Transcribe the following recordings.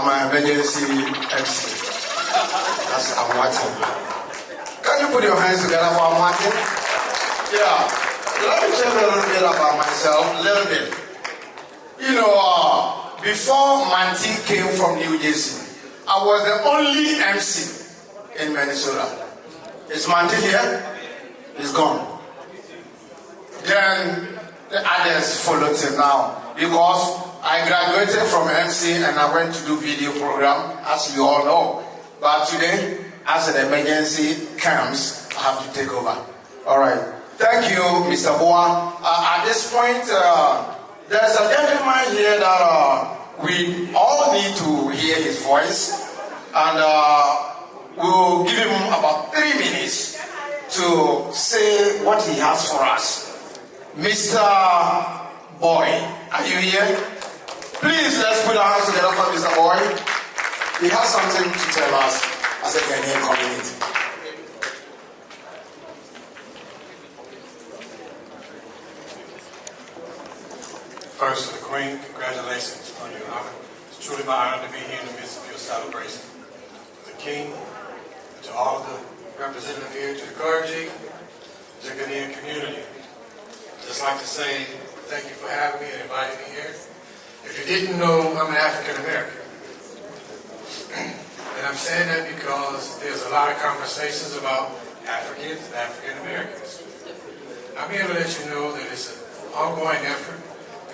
My emergency MC. That's Amwati. Can you put your hands together for Amwati? Yeah. Let me tell you a little bit about myself. A little bit. You know, before Manti came from New Jersey, I was the only MC in Minnesota. Is Manti here? He's gone. Then the others followed till now because I graduated from MC and I went to do video program, as you all know. But today, as an emergency comes, I have to take over. All right. Thank you, Mr. Boa. At this point, there's a gentleman here that we all need to hear his voice. And we'll give him about 3 minutes to say what he has for us. Mr. Boy, are you here? Please, let's put our hands together for Mr. Boy. He has something to tell us as a Ghanaian community. First, to the Queen, congratulations on your honor. It's truly my honor to be here in the midst of your celebration. To the King, to all of the representatives here, to the clergy, to the Ghanaian community. I'd just like to say thank you for having me and inviting me here. If you didn't know, I'm an African American. And I'm saying that because there's a lot of conversations about Africans and African Americans. I'm here to let you know that it's an ongoing effort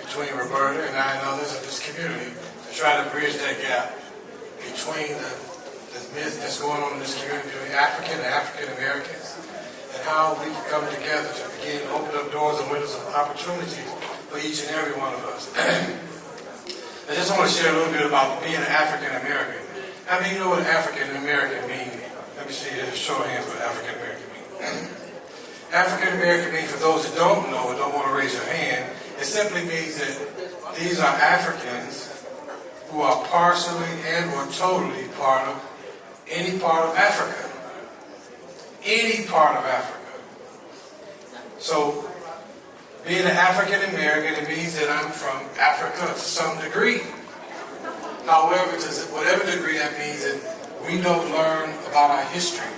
between Roberta and I and others in this community to try to bridge that gap between the myth that's going on in this community between African and African Americans and how we can come together to begin to open up doors and windows of opportunities for each and every one of us. I just want to share a little bit about being an African American. How many know what African American means? Let me see a show of hands what African American means. African American means, for those that don't know or don't want to raise your hand, it simply means that these are Africans who are partially and or totally part of any part of Africa. Any part of Africa. So, being an African American, it means that I'm from Africa to some degree. However, to whatever degree that means, that we don't learn about our history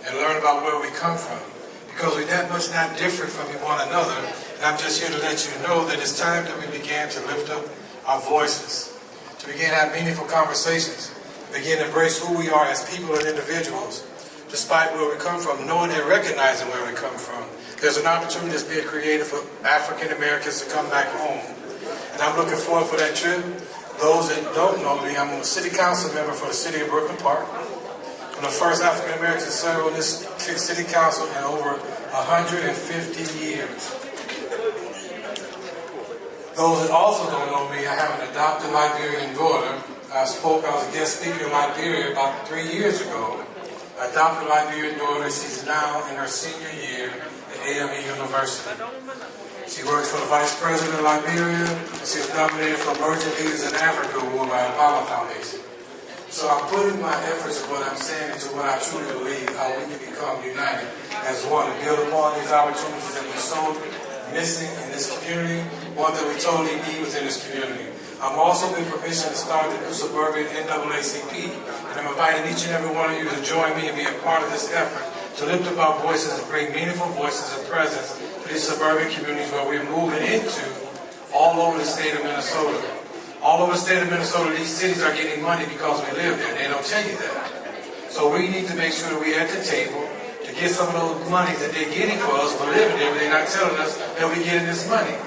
and learn about where we come from, because we're that much not different from one another. And I'm just here to let you know that it's time that we began to lift up our voices, to begin to have meaningful conversations, begin to embrace who we are as people and individuals, despite where we come from, knowing and recognizing where we come from. There's an opportunity that's being created for African Americans to come back home. And I'm looking forward for that trip. Those that don't know me, I'm a city council member for the city of Brooklyn Park. I'm the first African American to serve on this city council in over 150 years. Those that also don't know me, I have an adopted Liberian daughter. I was a guest speaker in Liberia about 3 years ago. I adopted a Liberian daughter. She's now in her senior year at AME University. She works for the Vice President of Liberia. She was nominated for Emerging Leaders in Africa Award by the Obama Foundation. So I'm putting my efforts of what I'm saying into what I truly believe, how we can become united as one and build upon these opportunities that we're so missing in this community, one that we totally need within this community. I'm also been permission to start the new suburban NAACP, and I'm inviting each and every one of you to join me and be a part of this effort to lift up our voices and bring meaningful voices and presence to these suburban communities where we're moving into all over the state of Minnesota. All over the state of Minnesota, these cities are getting money because we live there. They don't tell you that. So we need to make sure that we're at the table to get some of those monies that they're getting for us for living there, but they're not telling us that we're getting this money.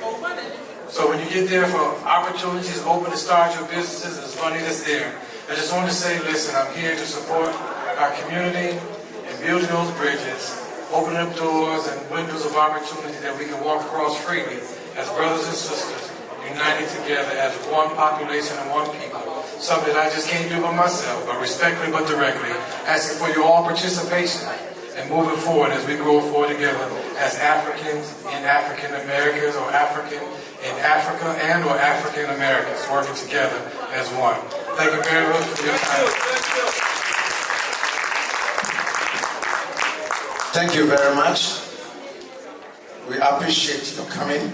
So when you get there for opportunities open to start your businesses, there's money that's there. I just want to say, listen, I'm here to support our community and building those bridges, opening up doors and windows of opportunity that we can walk across freely as brothers and sisters, united together as one population and one people. Something that I just can't do by myself, but respectfully but directly, asking for your all participation and moving forward as we grow forward together as Africans and African Americans, or African in Africa and or African Americans working together as one. Thank you very much for your time. Thank you very much. We appreciate your coming.